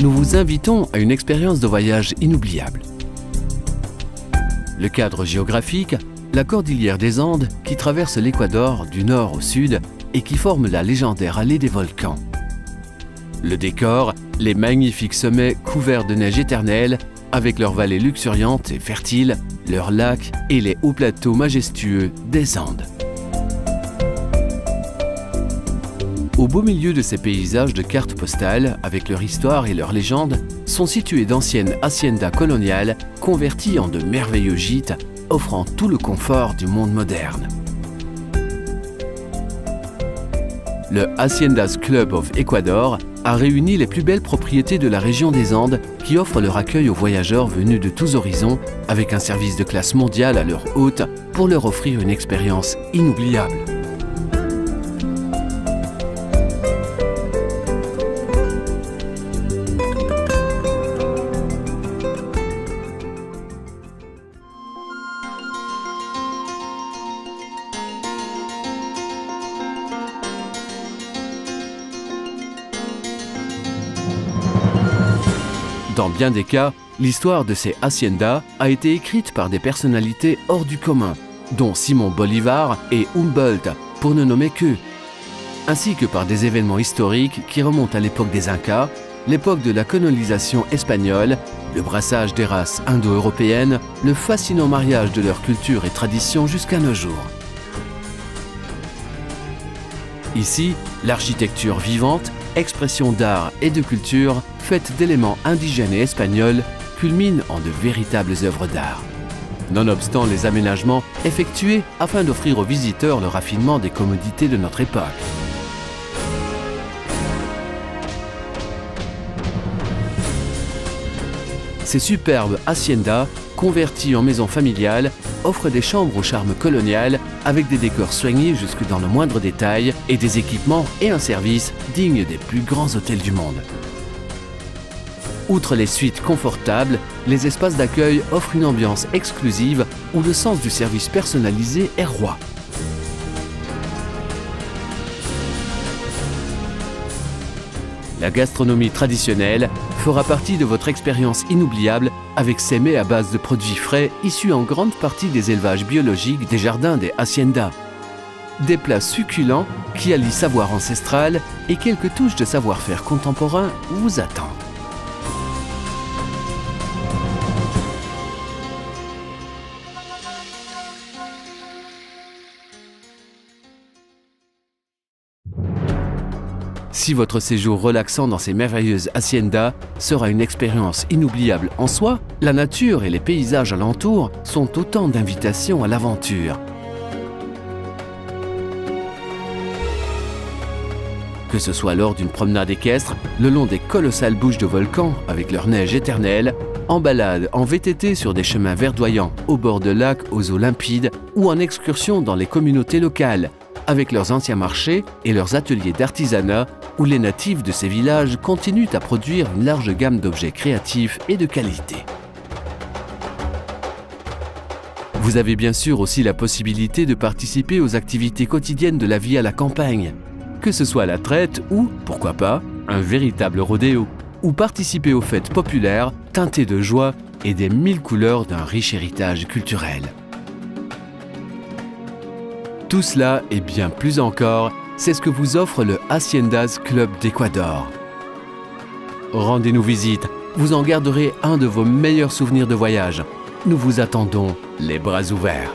Nous vous invitons à une expérience de voyage inoubliable. Le cadre géographique, la cordillère des Andes qui traverse l'Équateur du nord au sud et qui forme la légendaire allée des volcans. Le décor, les magnifiques sommets couverts de neige éternelle avec leurs vallées luxuriantes et fertiles, leurs lacs et les hauts plateaux majestueux des Andes. Au beau milieu de ces paysages de cartes postales, avec leur histoire et leurs légendes, sont situées d'anciennes haciendas coloniales converties en de merveilleux gîtes, offrant tout le confort du monde moderne. Le Haciendas Club of Ecuador a réuni les plus belles propriétés de la région des Andes qui offrent leur accueil aux voyageurs venus de tous horizons avec un service de classe mondiale à leur hôte pour leur offrir une expérience inoubliable. Dans bien des cas, l'histoire de ces haciendas a été écrite par des personnalités hors du commun, dont Simon Bolivar et Humboldt, pour ne nommer qu'eux, ainsi que par des événements historiques qui remontent à l'époque des Incas, l'époque de la colonisation espagnole, le brassage des races indo-européennes, le fascinant mariage de leur culture et tradition jusqu'à nos jours. Ici, l'architecture vivante, expression d'art et de culture, faite d'éléments indigènes et espagnols, culmine en de véritables œuvres d'art. Nonobstant les aménagements effectués afin d'offrir aux visiteurs le raffinement des commodités de notre époque. Ces superbes haciendas, converties en maisons familiales, offrent des chambres au charme colonial avec des décors soignés jusque dans le moindre détail et des équipements et un service dignes des plus grands hôtels du monde. Outre les suites confortables, les espaces d'accueil offrent une ambiance exclusive où le sens du service personnalisé est roi. La gastronomie traditionnelle fera partie de votre expérience inoubliable avec ses mets à base de produits frais issus en grande partie des élevages biologiques des jardins des haciendas. Des plats succulents qui allient savoir ancestral et quelques touches de savoir-faire contemporain vous attendent. Si votre séjour relaxant dans ces merveilleuses haciendas sera une expérience inoubliable en soi, la nature et les paysages alentours sont autant d'invitations à l'aventure. Que ce soit lors d'une promenade équestre, le long des colossales bouches de volcans avec leur neige éternelle, en balade en VTT sur des chemins verdoyants au bord de lacs aux eaux limpides ou en excursion dans les communautés locales, avec leurs anciens marchés et leurs ateliers d'artisanat où les natifs de ces villages continuent à produire une large gamme d'objets créatifs et de qualité. Vous avez bien sûr aussi la possibilité de participer aux activités quotidiennes de la vie à la campagne, que ce soit la traite ou, pourquoi pas, un véritable rodéo, ou participer aux fêtes populaires teintées de joie et des 1000 couleurs d'un riche héritage culturel. Tout cela et bien plus encore, c'est ce que vous offre le Haciendas Club d'Ecuador. Rendez-nous visite, vous en garderez un de vos meilleurs souvenirs de voyage. Nous vous attendons les bras ouverts.